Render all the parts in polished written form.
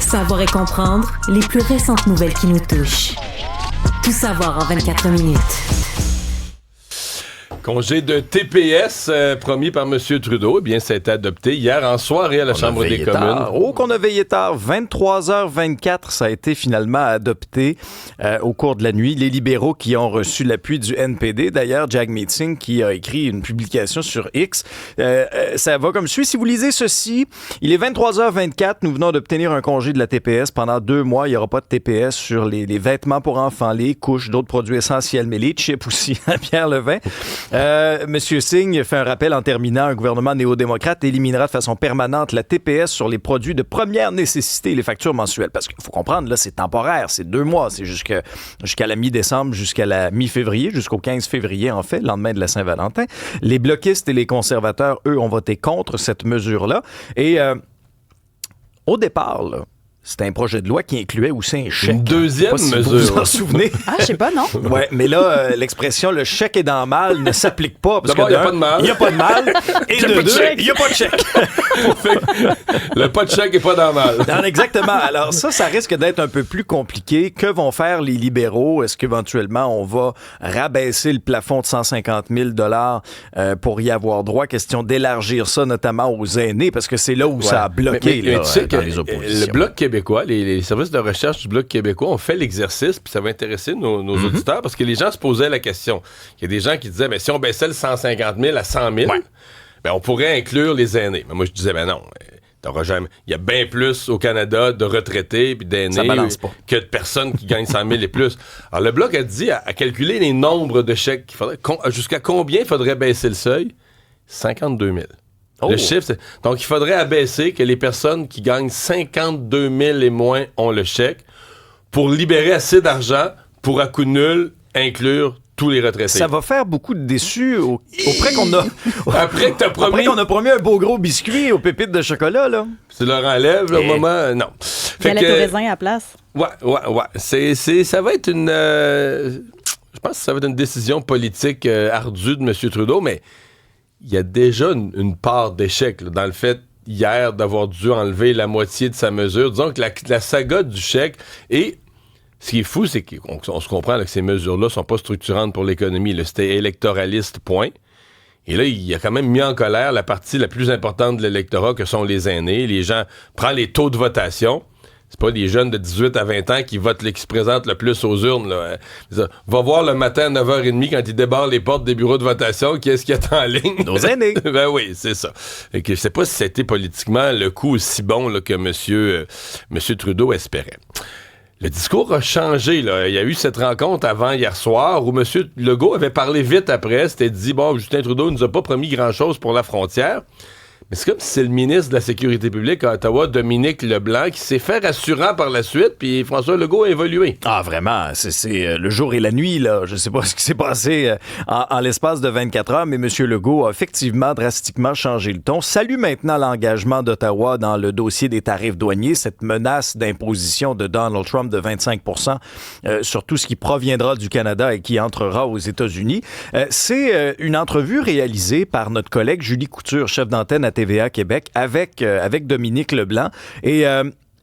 savoir et comprendre les plus récentes nouvelles qui nous touchent. Tout savoir en 24 minutes. Congé de TPS promis par M. Trudeau, eh bien, ça a été adopté hier en soirée à la Chambre des communes. Qu'on a veillé tard. 23h24, ça a été finalement adopté au cours de la nuit. Les libéraux qui ont reçu l'appui du NPD. D'ailleurs, Jagmeet Singh qui a écrit une publication sur X. Ça va comme suit. Si vous lisez ceci, il est 23h24. Nous venons d'obtenir un congé de la TPS. Pendant 2 mois, il n'y aura pas de TPS sur les vêtements pour enfants, les couches, d'autres produits essentiels, mais les chips aussi, à Pierre Levin. Monsieur Singh fait un rappel en terminant. Un gouvernement néo-démocrate éliminera de façon permanente la TPS sur les produits de première nécessité et les factures mensuelles. Parce qu'il faut comprendre, là, c'est temporaire. C'est 2 mois. C'est jusqu'à la mi-décembre, jusqu'à la mi-février, jusqu'au 15 février, en fait, le lendemain de la Saint-Valentin. Les bloquistes et les conservateurs, eux, ont voté contre cette mesure-là. Et au départ, là, c'était un projet de loi qui incluait aussi un chèque. Une deuxième mesure. Vous vous en souvenez? Ah, je sais pas, non? Oui, mais là, l'expression « le chèque est dans le mal » ne s'applique pas. D'abord, il n'y a pas de mal. Il n'y a pas de mal. Et de deux, il n'y a pas de chèque. Le pas de chèque n'est pas dans le mal. Non, exactement. Alors ça risque d'être un peu plus compliqué. Que vont faire les libéraux? Est-ce qu'éventuellement, on va rabaisser le plafond de 150 000 $ pour y avoir droit? Question d'élargir ça, notamment aux aînés, parce que c'est là où ça a bloqué mais là, tu sais dans que les oppositions. le Bloc québécois, les services de recherche du Bloc québécois ont fait l'exercice, puis ça va intéresser nos auditeurs, parce que les gens se posaient la question. Il y a des gens qui disaient, mais si on baissait le 150 000 à 100 000, ben on pourrait inclure les aînés. Mais moi, je disais, ben non, t'auras jamais. Il y a bien plus au Canada de retraités puis d'aînés que de personnes qui gagnent 100 000 et plus. Alors, le Bloc a dit, à calculer les nombres de chèques qu'il faudrait, jusqu'à combien il faudrait baisser le seuil? 52 000. Oh. Le chiffre, donc il faudrait abaisser que les personnes qui gagnent 52 000 et moins ont le chèque pour libérer assez d'argent pour à coup nul inclure tous les retraités. Ça va faire beaucoup de déçus auprès qu'on a... Après que t'as promis... Après qu'on a promis un beau gros biscuit aux pépites de chocolat, là. Tu leur enlèves, au moment... Non. Galette au raisin à la place. Ouais. Ça va être une... je pense que ça va être une décision politique ardue de M. Trudeau, mais il y a déjà une part d'échec là, dans le fait, hier, d'avoir dû enlever la moitié de sa mesure. Disons que la saga du chèque et... Ce qui est fou, c'est qu'on se comprend là, que ces mesures-là sont pas structurantes pour l'économie. Là. C'était électoraliste, point. Et là, il a quand même mis en colère la partie la plus importante de l'électorat, que sont les aînés. Les gens prennent les taux de votation. C'est pas les jeunes de 18 à 20 ans qui votent, qui se présentent le plus aux urnes. Là. Va voir le matin à 9h30 quand ils débarrent les portes des bureaux de votation, qui est-ce qu'il y a en ligne? Nos aînés. Ben oui, c'est ça. Et que je sais pas si c'était politiquement le coup aussi bon là, que monsieur Trudeau espérait. Le discours a changé. Là. Il y a eu cette rencontre avant hier soir où M. Legault avait parlé vite après. C'était dit, bon, Justin Trudeau ne nous a pas promis grand-chose pour la frontière. Mais c'est comme si c'est le ministre de la Sécurité publique à Ottawa, Dominique Leblanc, qui s'est fait rassurant par la suite, puis François Legault a évolué. Ah, vraiment, c'est le jour et la nuit, là. Je sais pas ce qui s'est passé en l'espace de 24 heures, mais M. Legault a effectivement drastiquement changé le ton. Salue maintenant l'engagement d'Ottawa dans le dossier des tarifs douaniers, cette menace d'imposition de Donald Trump de 25 % sur tout ce qui proviendra du Canada et qui entrera aux États-Unis. C'est une entrevue réalisée par notre collègue Julie Couture, chef d'antenne à TVA Québec, avec Dominique Leblanc. Et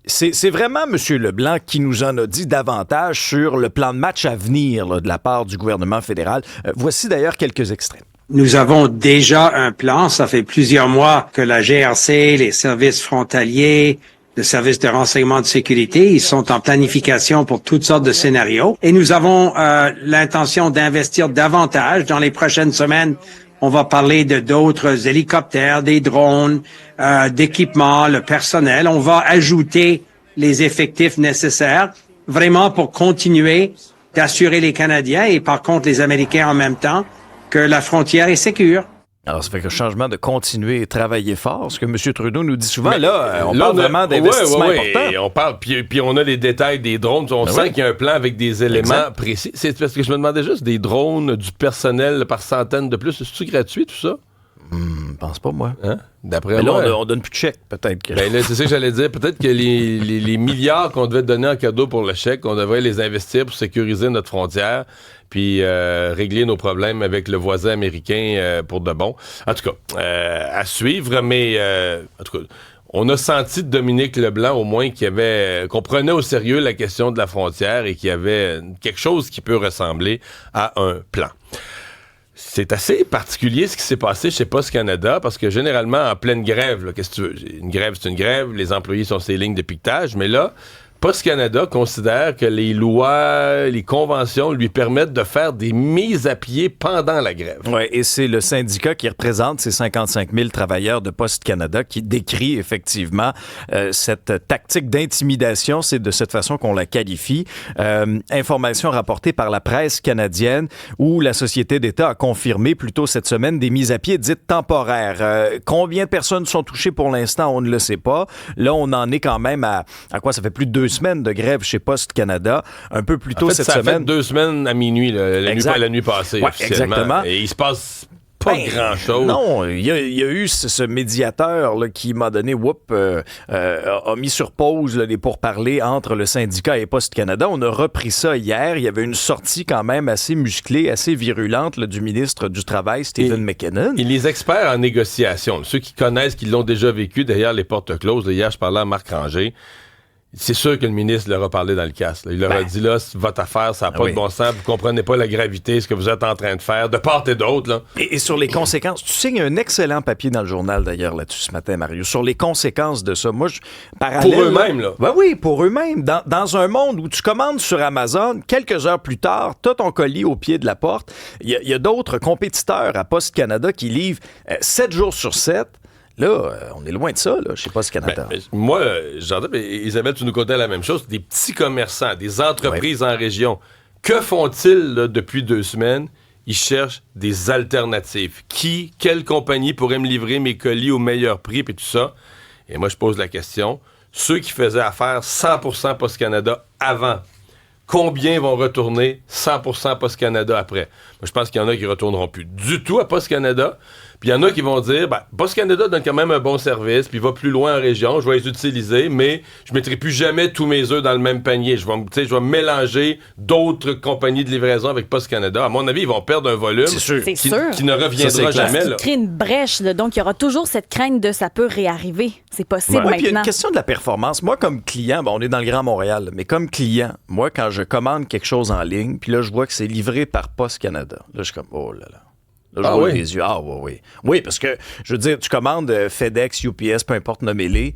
c'est vraiment M. Leblanc qui nous en a dit davantage sur le plan de match à venir là, de la part du gouvernement fédéral. Voici d'ailleurs quelques extraits. Nous avons déjà un plan. Ça fait plusieurs mois que la GRC, les services frontaliers, le service de renseignement de sécurité, ils sont en planification pour toutes sortes de scénarios. Et nous avons l'intention d'investir davantage dans les prochaines semaines. On va parler de d'autres hélicoptères, des drones, d'équipements, le personnel. On va ajouter les effectifs nécessaires vraiment pour continuer d'assurer les Canadiens et par contre les Américains en même temps que la frontière est sécure. Alors, ça fait que le changement de continuer et travailler fort, ce que M. Trudeau nous dit souvent, on parle vraiment d'investissements importants. Et on parle, puis on a les détails des drones. On sent qu'il y a un plan avec des éléments précis. C'est parce que je me demandais juste des drones, du personnel par centaines de plus. C'est-tu gratuit, tout ça? Je pense pas, moi. Hein? D'après mais moi. Là, on donne plus de chèques, peut-être. Ben là, c'est ça que j'allais dire. Peut-être que les milliards qu'on devait donner en cadeau pour le chèque, on devrait les investir pour sécuriser notre frontière puis régler nos problèmes avec le voisin américain pour de bon. En tout cas, à suivre, mais en tout cas, on a senti de Dominique Leblanc au moins qu'on prenait au sérieux la question de la frontière et qu'il y avait quelque chose qui peut ressembler à un plan. C'est assez particulier ce qui s'est passé chez Post Canada parce que généralement, en pleine grève, là, qu'est-ce que tu veux? Une grève, c'est une grève, les employés sont sur les lignes de piquetage, mais là, Post Canada considère que les lois, les conventions lui permettent de faire des mises à pied pendant la grève. Oui, et c'est le syndicat qui représente ces 55 000 travailleurs de Post Canada qui décrit effectivement cette tactique d'intimidation. C'est de cette façon qu'on la qualifie. Information rapportée par la presse canadienne où la Société d'État a confirmé plus tôt cette semaine des mises à pied dites temporaires. Combien de personnes sont touchées pour l'instant, on ne le sait pas. Là, on en est quand même à quoi? Ça fait plus de 2 semaines de grève chez Post Canada. Un peu plus tôt cette semaine. Ça fait 2 semaines à minuit, la nuit passée, ouais, officiellement. Exactement. Et il se passe pas grand-chose. Non, il y a eu ce médiateur là, qui m'a donné, a mis sur pause là, les pourparlers entre le syndicat et Post Canada. On a repris ça hier. Il y avait une sortie quand même assez musclée, assez virulente là, du ministre du Travail, Stephen McKinnon. Et les experts en négociation, ceux qui connaissent, qui l'ont déjà vécu derrière les portes closes, hier je parlais à Marc Ranger. C'est sûr que le ministre leur a parlé dans le casque. Il leur a dit, là, votre affaire, ça n'a pas de bon sens, vous comprenez pas la gravité, ce que vous êtes en train de faire, de part et d'autre. Là. Et sur les conséquences, tu signes un excellent papier dans le journal, d'ailleurs, là-dessus ce matin, Mario, sur les conséquences de ça. Moi, pour eux-mêmes, là. Ben oui, pour eux-mêmes. Dans un monde où tu commandes sur Amazon, quelques heures plus tard, tu as ton colis au pied de la porte. Il y a d'autres compétiteurs à Post Canada qui livrent 7 jours sur 7. Là, on est loin de ça, là, chez Post Canada. Moi, j'entends, Isabelle, tu nous contais la même chose. Des petits commerçants, des entreprises en région. Que font-ils là, depuis 2 semaines? Ils cherchent des alternatives. Quelle compagnie pourrait me livrer mes colis au meilleur prix, puis tout ça? Et moi, je pose la question. Ceux qui faisaient affaire 100% Post Canada avant, combien vont retourner 100% Post Canada après? Moi, je pense qu'il y en a qui ne retourneront plus du tout à Post Canada. Puis il y en a qui vont dire, Post Canada donne quand même un bon service, puis va plus loin en région, je vais les utiliser, mais je ne mettrai plus jamais tous mes œufs dans le même panier. Je vais mélanger d'autres compagnies de livraison avec Post Canada. À mon avis, ils vont perdre un volume qui ne reviendra jamais. Ça crée une brèche, là, donc il y aura toujours cette crainte de ça peut réarriver. C'est possible maintenant. Puis il y a une question de la performance. Moi, comme client, on est dans le Grand Montréal, mais comme client, moi, quand je commande quelque chose en ligne, puis là, je vois que c'est livré par Post Canada, là, je suis comme, oh là là. Là, je vois les yeux. Ah, oui. Oui, parce que, je veux dire, tu commandes FedEx, UPS, peu importe, nommez-les,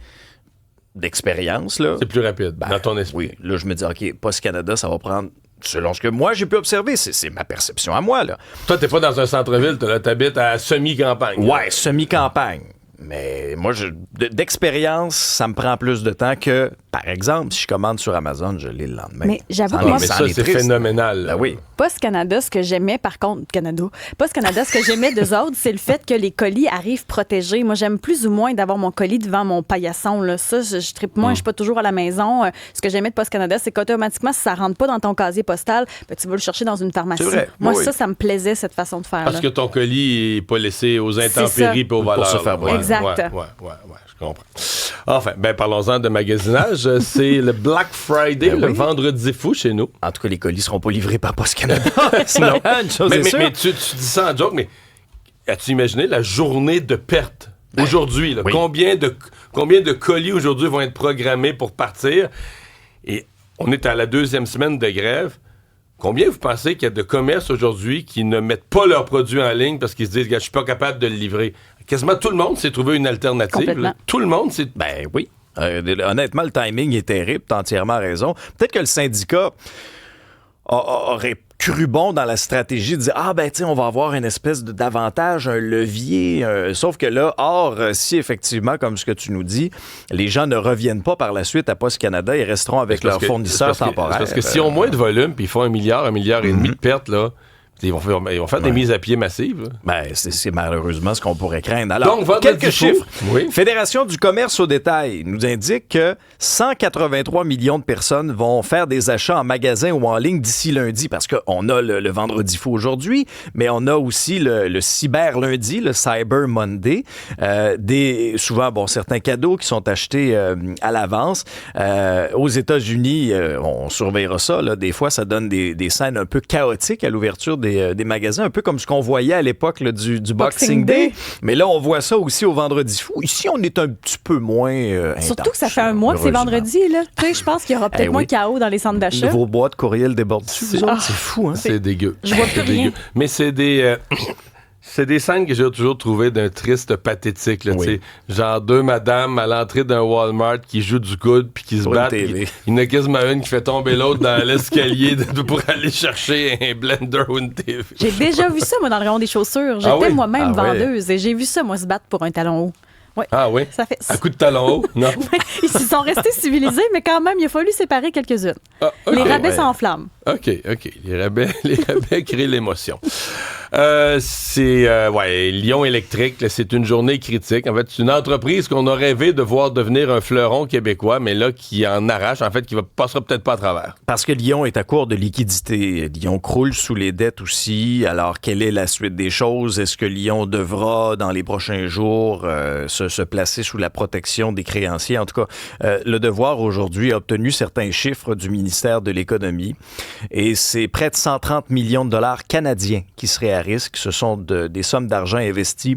d'expérience, là. C'est plus rapide, dans ton esprit. Oui. Là, je me dis, OK, Post Canada, ça va prendre, selon ce que moi, j'ai pu observer, c'est ma perception à moi, là. Toi, t'es pas dans un centre-ville, t'habites à semi-campagne. Ouais, semi-campagne. Mais moi, d'expérience, ça me prend plus de temps que, par exemple, si je commande sur Amazon, je l'ai le lendemain. Mais j'avoue que moi, mais ça, c'est phénoménal. Ben oui. Post Canada, ce que j'aimais, par contre, Post Canada, ce que j'aimais d'eux autres, c'est le fait que les colis arrivent protégés. Moi, j'aime plus ou moins d'avoir mon colis devant mon paillasson. Là. Ça, je trippe moins, je suis pas toujours à la maison. Ce que j'aimais de Post Canada, c'est qu'automatiquement, si ça rentre pas dans ton casier postal, tu vas le chercher dans une pharmacie. C'est vrai. Moi, ça me plaisait, cette façon de faire. Parce que ton colis n'est pas laissé aux intempéries et aux valeurs. Pour se faire brûler. Exact. Ouais, je comprends. Enfin, parlons-en de magasinage. C'est le Black Friday, le vendredi fou chez nous. En tout cas, les colis seront pas livrés par Post Canada. Non, une chose est sûre. Mais tu dis ça en joke, mais as-tu imaginé la journée de perte aujourd'hui? Là, combien de colis aujourd'hui vont être programmés pour partir? Et on est à la 2e semaine de grève. Combien vous pensez qu'il y a de commerces aujourd'hui qui ne mettent pas leurs produits en ligne parce qu'ils se disent « je suis pas capable de le livrer ». Quasiment tout le monde s'est trouvé une alternative. Tout le monde s'est... Ben oui. Honnêtement, le timing est terrible. T'as entièrement raison. Peut-être que le syndicat aurait cru bon dans la stratégie de dire on va avoir une espèce d'avantage, un levier. Sauf que là, si effectivement, comme ce que tu nous dis, les gens ne reviennent pas par la suite à Post Canada, ils resteront avec leurs fournisseurs temporaires. Parce que s'ils ont moins de volume, puis ils font 1 milliard et demi de pertes, là, ils vont faire des mises à pied massives. Là. Ben, c'est malheureusement ce qu'on pourrait craindre. Alors, donc, quelques chiffres. Oui. Fédération du commerce au détail nous indique que 183 millions de personnes vont faire des achats en magasin ou en ligne d'ici lundi, parce qu'on a le vendredi fou aujourd'hui, mais on a aussi le cyber lundi, le Cyber Monday. Souvent, certains cadeaux qui sont achetés à l'avance. Aux États-Unis, on surveillera ça. Là, des fois, ça donne des scènes un peu chaotiques à l'ouverture des des magasins, un peu comme ce qu'on voyait à l'époque là, du Boxing Day. Mais là, on voit ça aussi au Vendredi fou. Ici, on est un petit peu moins intense. Surtout que ça fait un mois que c'est vendredi. Là. Tu sais, je pense qu'il y aura peut-être moins de chaos dans les centres d'achat. Vos boîtes courriel débordent dessus. C'est fou, hein? C'est dégueu. Je vois plus rien. Mais c'est des... C'est des scènes que j'ai toujours trouvées d'un triste pathétique. Là, genre deux madames à l'entrée d'un Walmart qui jouent du coude puis qui se battent. Il y en a quasiment une qui fait tomber l'autre dans l'escalier pour aller chercher un blender ou une TV. J'ai déjà vu ça, moi, dans le rayon des chaussures. J'étais moi-même vendeuse et j'ai vu ça, moi, se battre pour un talon haut. Oui. Ah oui? Ça fait... À coup de talon haut? Non. Ils se sont restés civilisés, mais quand même, il a fallu séparer quelques-unes. Les rabais s'enflamment. OK. Les rabais créent l'émotion. Lion Électrique, là, c'est une journée critique. En fait, c'est une entreprise qu'on a rêvé de voir devenir un fleuron québécois, mais là, qui en arrache, en fait, qui ne passera peut-être pas à travers. Parce que Lion est à court de liquidité. Lion croule sous les dettes aussi. Alors, quelle est la suite des choses? Est-ce que Lion devra, dans les prochains jours, se placer sous la protection des créanciers? En tout cas, Le Devoir, aujourd'hui, a obtenu certains chiffres du ministère de l'Économie. Et c'est près de 130 millions de dollars canadiens qui seraient à risque. Ce sont des sommes d'argent investies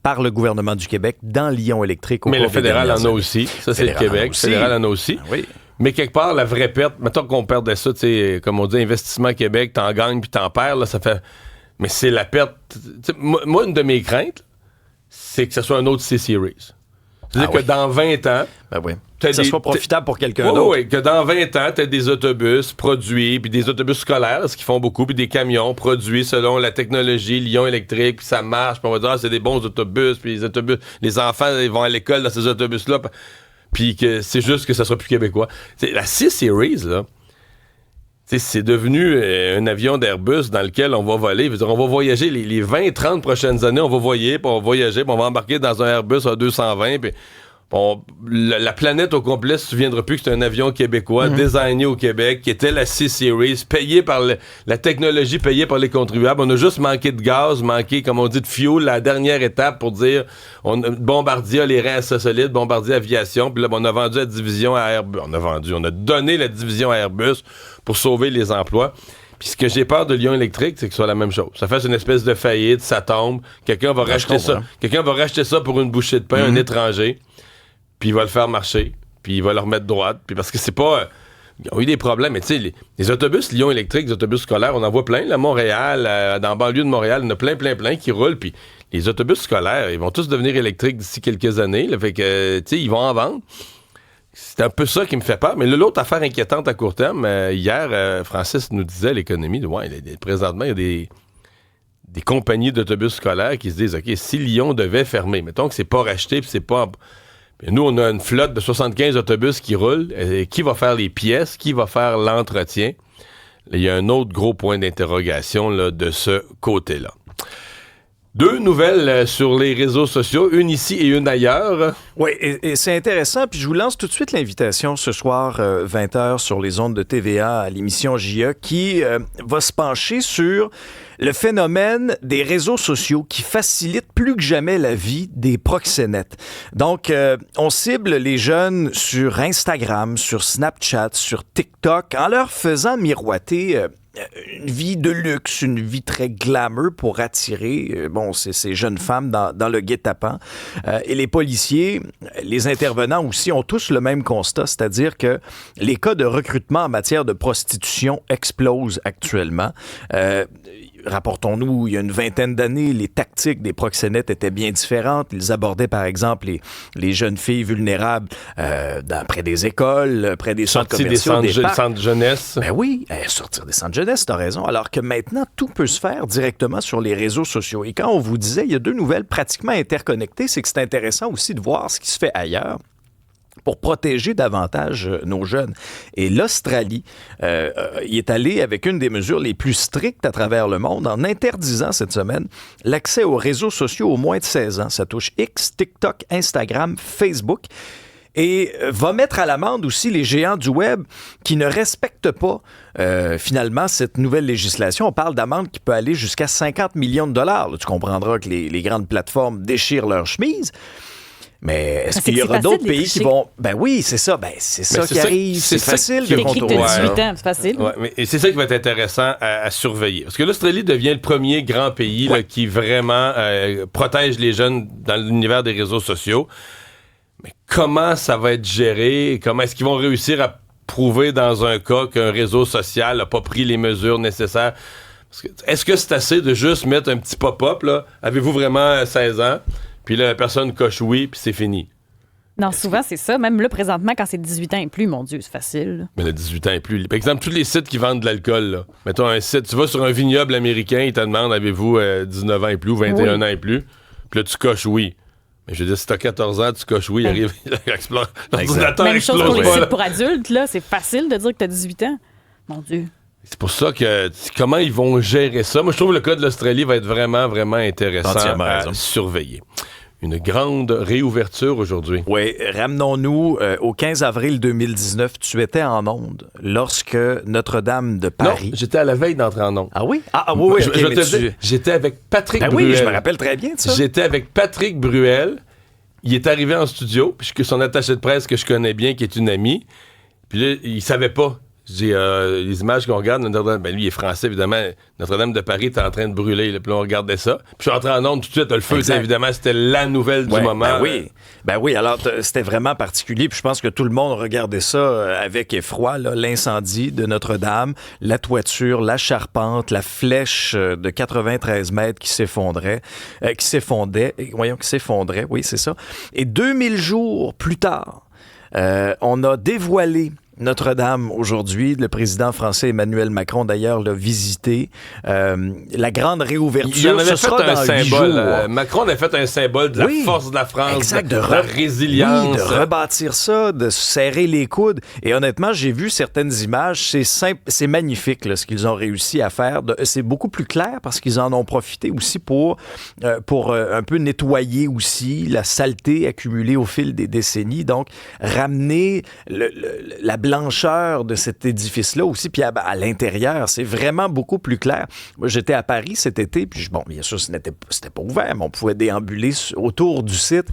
par le gouvernement du Québec dans Lion Électrique. Mais le fédéral en a aussi. Ça, c'est le Québec. Le fédéral en a aussi. Oui. Mais quelque part, la vraie perte, mettons qu'on perdait ça, tu sais, comme on dit, Investissement Québec, t'en gagnes puis t'en perds, là, ça fait... Mais c'est la perte... Moi, une de mes craintes, c'est que ce soit un autre C-Series. C'est-à-dire que dans 20 ans... Que ça soit profitable pour quelqu'un d'autre. Oui, que dans 20 ans, tu as des autobus produits, puis des autobus scolaires, ce qu'ils font beaucoup, puis des camions produits selon la technologie Lion Électrique, puis ça marche, puis on va dire, c'est des bons autobus, puis les enfants, ils vont à l'école dans ces autobus-là, puis que c'est juste que ça soit plus québécois. T'sais, la C-Series, là, c'est devenu un avion d'Airbus dans lequel on va voler. On va voyager les 20-30 prochaines années, on va voyager, puis on va embarquer dans un Airbus A220, puis la planète au complet ne se souviendra plus que c'est un avion québécois, designé au Québec, qui était la C-Series, payé par la technologie, payée par les contribuables. On a juste manqué de gaz, comme on dit, de fuel, la dernière étape pour dire Bombardier a les reins assez solides, Bombardier Aviation, puis là, on a vendu la division à Airbus. On a donné la division à Airbus pour sauver les emplois. Puis ce que j'ai peur de Lion Électrique, c'est que ce soit la même chose. Ça fasse une espèce de faillite, ça tombe, quelqu'un va racheter ça pour une bouchée de pain, un étranger. Puis il va le faire marcher, puis il va le remettre droite, puis parce que c'est pas... ils ont eu des problèmes, mais tu sais, les autobus Lion Électrique, les autobus scolaires, on en voit plein, là, Montréal, dans la banlieue de Montréal, il y en a plein qui roulent, puis les autobus scolaires, ils vont tous devenir électriques d'ici quelques années, là, fait que, tu sais, ils vont en vendre. C'est un peu ça qui me fait peur, mais l'autre affaire inquiétante à court terme, hier, Francis nous disait, l'économie, présentement, il y a des compagnies d'autobus scolaires qui se disent, OK, si Lyon devait fermer, mettons que c'est pas racheté, puis c'est pas... Nous, on a une flotte de 75 autobus qui roulent. Qui va faire les pièces? Qui va faire l'entretien? Il y a un autre gros point d'interrogation là, de ce côté-là. Deux nouvelles sur les réseaux sociaux, une ici et une ailleurs. Oui, et c'est intéressant. Puis je vous lance tout de suite l'invitation ce soir, 20h, sur les ondes de TVA à l'émission JE, qui va se pencher sur le phénomène des réseaux sociaux qui facilitent plus que jamais la vie des proxénètes. Donc, on cible les jeunes sur Instagram, sur Snapchat, sur TikTok, en leur faisant miroiter... une vie de luxe, une vie très glamour pour attirer ces jeunes femmes dans le guet-apens. Et les policiers, les intervenants aussi, ont tous le même constat, c'est-à-dire que les cas de recrutement en matière de prostitution explosent actuellement. Rapportons-nous, il y a une vingtaine d'années, les tactiques des proxénètes étaient bien différentes. Ils abordaient, par exemple, les jeunes filles vulnérables près des écoles, près des centres commerciaux, des centres de jeunesse. Ben oui, sortir des centres de jeunesse, t'as raison. Alors que maintenant, tout peut se faire directement sur les réseaux sociaux. Et quand on vous disait, il y a deux nouvelles pratiquement interconnectées, c'est que c'est intéressant aussi de voir ce qui se fait ailleurs pour protéger davantage nos jeunes. Et l'Australie y est allée avec une des mesures les plus strictes à travers le monde en interdisant cette semaine l'accès aux réseaux sociaux aux moins de 16 ans. Ça touche X, TikTok, Instagram, Facebook. Et va mettre à l'amende aussi les géants du web qui ne respectent pas finalement cette nouvelle législation. On parle d'amende qui peut aller jusqu'à 50 millions de dollars. Là, tu comprendras que les grandes plateformes déchirent leurs chemises. Mais est-ce C'est qu'il y que aura c'est d'autres facile de pays tricher. qui vont... Ben oui, c'est ça. Ben c'est ça c'est qui ça- arrive. c'est C'est ça facile qui- de T'écris que contourner. t'as 18 Ouais. ans, c'est facile. Et c'est ça qui va être intéressant à surveiller. Parce que l'Australie devient le premier grand pays là, qui vraiment protège les jeunes dans l'univers des réseaux sociaux. Mais comment ça va être géré? Comment est-ce qu'ils vont réussir à prouver dans un cas qu'un réseau social n'a pas pris les mesures nécessaires? Parce que, est-ce que c'est assez de juste mettre un petit pop-up, là? Avez-vous vraiment 16 ans? Puis là, la personne coche oui, puis c'est fini. Non, souvent, c'est ça. Même là, présentement, quand c'est 18 ans et plus, mon Dieu, c'est facile. Mais le 18 ans et plus. Par exemple, tous les sites qui vendent de l'alcool, là. Mettons un site, tu vas sur un vignoble américain, ils te demandent avez-vous 19 ans et plus ou 21 ans et plus? Puis là, tu coches oui. Mais je veux dire, si t'as 14 ans, tu coches oui, il arrive, il explose. L'ordinateur Même chose explose pour les pas, là. sites pour adultes, là. C'est facile de dire que t'as 18 ans. Mon Dieu. C'est pour ça que comment ils vont gérer ça. Moi, je trouve que le cas de l'Australie va être vraiment, vraiment intéressant Entièrement à raison. surveiller. Une grande réouverture aujourd'hui. Oui, ramenons-nous au 15 avril 2019. Tu étais en onde lorsque Notre-Dame de Paris... Non, j'étais à la veille d'entrer en onde. Ah oui? Ah oui, oui. Je ok, vais mais te dire, j'étais avec Patrick Ben Bruel. oui, je me rappelle très bien de ça. J'étais avec Patrick Bruel. Il est arrivé en studio, puisque son attaché de presse que je connais bien, qui est une amie. Puis là, il savait pas. J'ai les images qu'on regarde, Notre-Dame, ben lui, il est français, évidemment. Notre-Dame de Paris était en train de brûler. Là, puis là, on regardait ça. Puis je suis entré en onde tout de suite. Le feu, Exact. évidemment, c'était la nouvelle du Ouais, moment. Ben oui, alors c'était vraiment particulier. Puis je pense que tout le monde regardait ça avec effroi, là, l'incendie de Notre-Dame, la toiture, la charpente, la flèche de 93 mètres qui s'effondrait, qui s'effondrait, oui, c'est ça. Et 2000 jours plus tard, on a dévoilé Notre-Dame aujourd'hui. Le président français Emmanuel Macron, d'ailleurs, l'a visité. La grande réouverture, Il en avait ce fait sera un dans 8 symbole. jours. Macron a fait un symbole de la Oui, force de la France, exact, de la résilience. Oui, de rebâtir ça, de se serrer les coudes. Et honnêtement, j'ai vu certaines images. C'est simple, c'est magnifique là, ce qu'ils ont réussi à faire. C'est beaucoup plus clair parce qu'ils en ont profité aussi pour un peu nettoyer aussi la saleté accumulée au fil des décennies. Donc, ramener la blancheur de cet édifice-là aussi, puis à l'intérieur, c'est vraiment beaucoup plus clair. Moi, j'étais à Paris cet été, puis bon, bien sûr, c'était pas ouvert, mais on pouvait déambuler autour du site.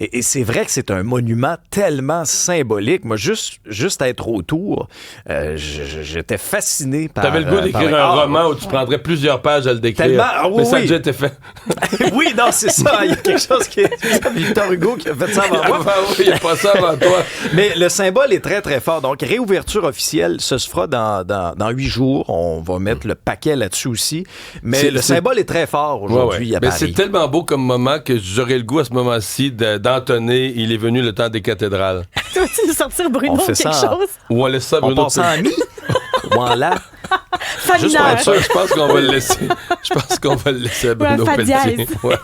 Et c'est vrai que c'est un monument tellement symbolique. Moi, juste être autour, j'étais fasciné par... T'avais le goût d'écrire un roman où tu prendrais plusieurs pages à le décrire. Tellement, oui, mais ça a oui. déjà été fait. Oui, non, c'est ça. Il y a quelque chose qui est... Victor Hugo qui a fait ça avant moi. Oui, il n'y a pas ça avant toi. Mais le symbole est très, très fort. Donc, réouverture officielle, ce se fera dans 8 jours. On va mettre le paquet là-dessus aussi. Mais le symbole est très fort aujourd'hui à Mais Paris. c'est tellement beau comme moment que j'aurais le goût à ce moment-ci d'entonner « Il est venu le temps des cathédrales Tu vas-tu nous sortir Bruno On fait quelque ça. chose? » Ou on laisse ça à On Bruno. passe en mi ou en la. Fa Juste pour mineur. être sûr. Je pense qu'on va le laisser. Je pense qu'on va le laisser à Bruno fa Pelletier. dièse. Ouais.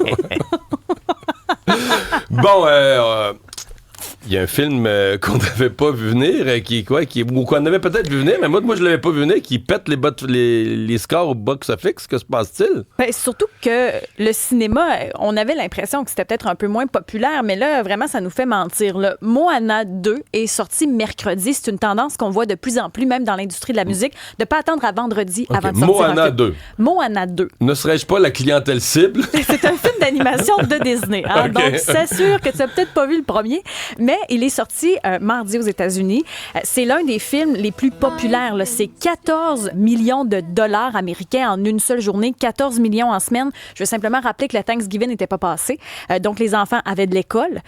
Bon, il y a un film qu'on n'avait pas vu venir, ou qu'on avait peut-être vu venir, mais moi je l'avais pas vu venir, qui pète les scores au box-office. Que se passe-t-il? Ben, surtout que le cinéma, on avait l'impression que c'était peut-être un peu moins populaire, mais là, vraiment, ça nous fait mentir. Là. Moana 2 est sorti mercredi. C'est une tendance qu'on voit de plus en plus, même dans l'industrie de la musique, de ne pas attendre à vendredi avant de sortir Moana un film. 2. Moana 2. Ne serais-je pas la clientèle cible? C'est un film d'animation de Disney. Hein? Ok. Donc, c'est sûr que tu n'as peut-être pas vu le premier, mais il est sorti mardi aux États-Unis. C'est l'un des films les plus populaires. Là. C'est 14 millions de dollars américains en une seule journée, 14 millions en semaine. Je veux simplement rappeler que le Thanksgiving n'était pas passé. Donc, les enfants avaient de l'école.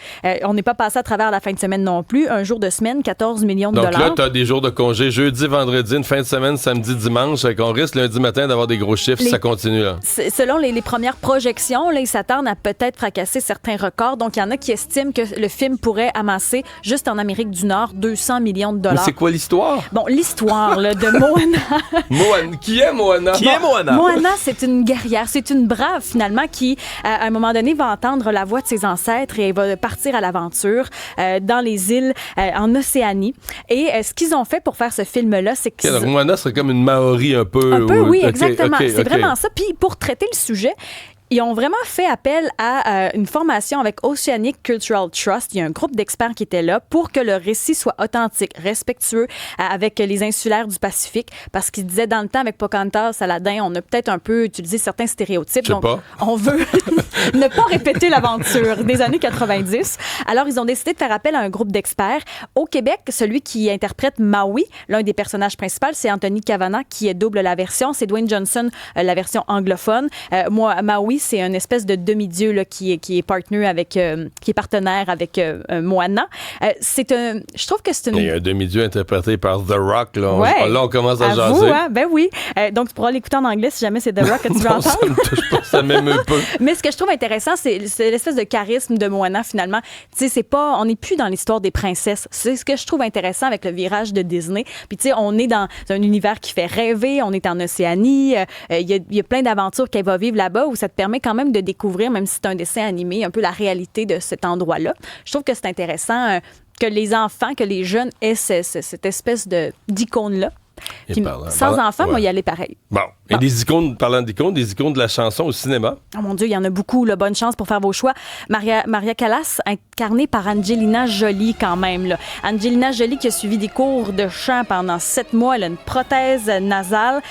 On n'est pas passé à travers la fin de semaine non plus. Un jour de semaine, 14 millions de Donc dollars. là, tu as des jours de congé jeudi, vendredi, une fin de semaine, samedi, dimanche. On risque lundi matin d'avoir des gros chiffres si ça continue. Là. Selon les premières projections, là, ils s'attendent à peut-être fracasser certains records. Donc, il y en a qui estiment que le film pourrait amasser, juste en Amérique du Nord, 200 millions de Mais dollars. c'est quoi l'histoire? Bon, l'histoire là, de Moana. Qui est Moana? Qui est Moana? Moana, c'est une guerrière, c'est une brave finalement qui, à un moment donné, va entendre la voix de ses ancêtres et va partir à l'aventure dans les îles en Océanie. Et ce qu'ils ont fait pour faire ce film-là, c'est que... Alors, Moana serait comme une Maori un peu. Un peu, oui, Ok, exactement. ok, C'est ok. vraiment ça. Puis pour traiter le sujet, Ils ont vraiment fait appel à une formation avec Oceanic Cultural Trust. Il y a un groupe d'experts qui était là pour que le récit soit authentique, respectueux avec les insulaires du Pacifique, parce qu'ils disaient dans le temps avec Pocahontas, Aladdin, on a peut-être un peu utilisé certains stéréotypes. Je sais pas. On veut ne pas répéter l'aventure des années 90. Alors, ils ont décidé de faire appel à un groupe d'experts. Au Québec, celui qui interprète Maui, l'un des personnages principaux, c'est Anthony Kavanagh qui double la version. C'est Dwayne Johnson, la version anglophone. Maui, c'est une espèce de demi-dieu là, qui est partenaire avec Moana. Je trouve que c'est une... Il y a un demi-dieu interprété par The Rock. Là, Ouais. Là on commence à Avoue, jaser. hein? Ben oui. Donc, tu pourras l'écouter en anglais si jamais c'est The Rock que tu veux Non, ça entendre. me touche pas, ça m'émeut peu. Mais ce que je trouve intéressant, c'est l'espèce de charisme de Moana, finalement. Tu sais, on n'est plus dans l'histoire des princesses. C'est ce que je trouve intéressant avec le virage de Disney. Puis, tu sais, on est dans un univers qui fait rêver. On est en Océanie. Il y a plein d'aventures qu'elle va vivre là-bas où ça te permet quand même de découvrir, même si c'est un dessin animé, un peu la réalité de cet endroit-là. Je trouve que c'est intéressant que les enfants, que les jeunes aient cette espèce d'icône-là. Puis, sans enfants, moi, y aller pareil. Bon. Et des icônes, parlant d'icônes, des icônes de la chanson au cinéma. Oh mon Dieu, il y en a beaucoup. Là. Bonne chance pour faire vos choix. Maria Callas, incarnée par Angelina Jolie quand même. Là. Angelina Jolie qui a suivi des cours de chant pendant 7 mois. Elle a une prothèse nasale.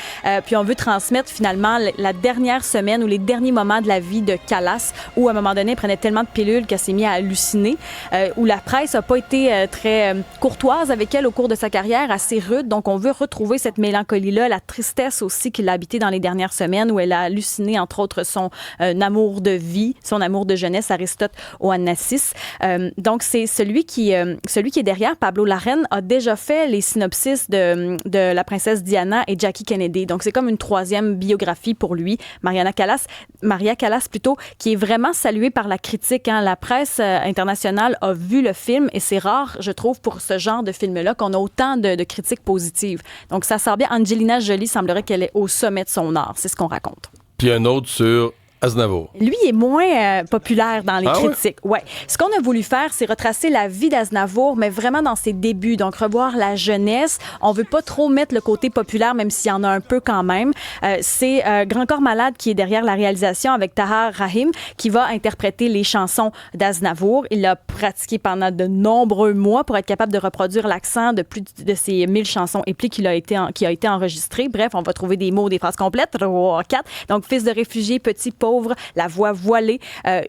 Puis on veut transmettre finalement la dernière semaine ou les derniers moments de la vie de Callas où à un moment donné, elle prenait tellement de pilules qu'elle s'est mise à halluciner. Où la presse n'a pas été très courtoise avec elle au cours de sa carrière, assez rude. Donc on veut retrouver cette mélancolie-là, la tristesse aussi qui l'a habité dans les dernières semaines où elle a halluciné, entre autres, son amour de vie, son amour de jeunesse, Aristote Onassis. Donc, c'est celui qui est derrière. Pablo Larraín a déjà fait les synopsis de la princesse Diana et Jackie Kennedy. Donc, c'est comme une troisième biographie pour lui. Maria Callas, qui est vraiment saluée par la critique. Hein. La presse internationale a vu le film et c'est rare, je trouve, pour ce genre de film-là qu'on a autant de critiques positives. Donc, ça sort bien. Angelina Jolie semblerait qu'elle est au sommet de son art. C'est ce qu'on raconte. Puis un autre sur Aznavour. Lui est moins populaire dans les critiques. Ouais. Ce qu'on a voulu faire, c'est retracer la vie d'Aznavour, mais vraiment dans ses débuts. Donc, revoir la jeunesse. On veut pas trop mettre le côté populaire, même s'il y en a un peu quand même. C'est Grand Corps Malade qui est derrière la réalisation avec Tahar Rahim, qui va interpréter les chansons d'Aznavour. Il l'a pratiqué pendant de nombreux mois pour être capable de reproduire l'accent de plus de ces 1000 chansons éplis qui a été enregistré. Bref, on va trouver des mots, des phrases complètes. 3, 4. Donc, fils de réfugié, petit pauvre, la voix voilée.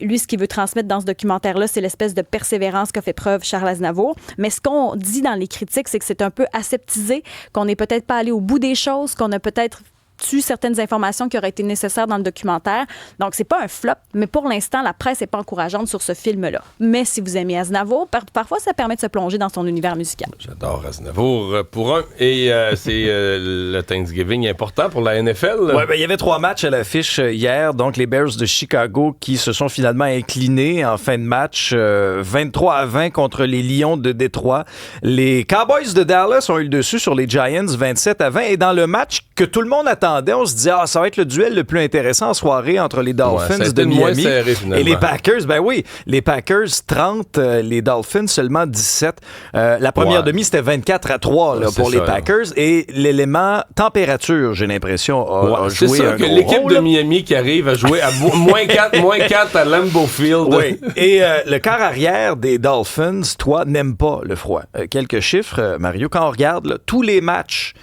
Lui, ce qu'il veut transmettre dans ce documentaire-là, c'est l'espèce de persévérance qu'a fait preuve Charles Aznavour. Mais ce qu'on dit dans les critiques, c'est que c'est un peu aseptisé, qu'on n'est peut-être pas allé au bout des choses, qu'on a peut-être tué certaines informations qui auraient été nécessaires dans le documentaire. Donc, c'est pas un flop, mais pour l'instant, la presse n'est pas encourageante sur ce film-là. Mais si vous aimez Aznavour, parfois, ça permet de se plonger dans son univers musical. J'adore Aznavour pour un. Et c'est le Thanksgiving important pour la NFL. Oui, il y avait 3 matchs à l'affiche hier. Donc, les Bears de Chicago qui se sont finalement inclinés en fin de match 23-20 contre les Lions de Détroit. Les Cowboys de Dallas ont eu le dessus sur les Giants 27-20. Et dans le match que tout le monde attendait, on se dit, ça va être le duel le plus intéressant en soirée entre les Dolphins de Miami serré, et les Packers. Ben oui, les Packers 30, les Dolphins seulement 17. La première demi, c'était 24-3 là, pour les Packers. Et l'élément température, j'ai l'impression, a joué c'est sûr un que gros l'équipe rôle, de Miami qui arrive à jouer à moins 4 à Lambeau Field. Oui. Et le quart arrière des Dolphins, toi, n'aime pas le froid. Quelques chiffres, Mario. Quand on regarde là, tous les matchs,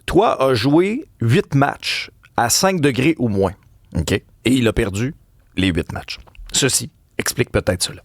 toi a joué 8 matchs à 5 degrés ou moins. OK? Et il a perdu les 8 matchs. Ceci explique peut-être cela.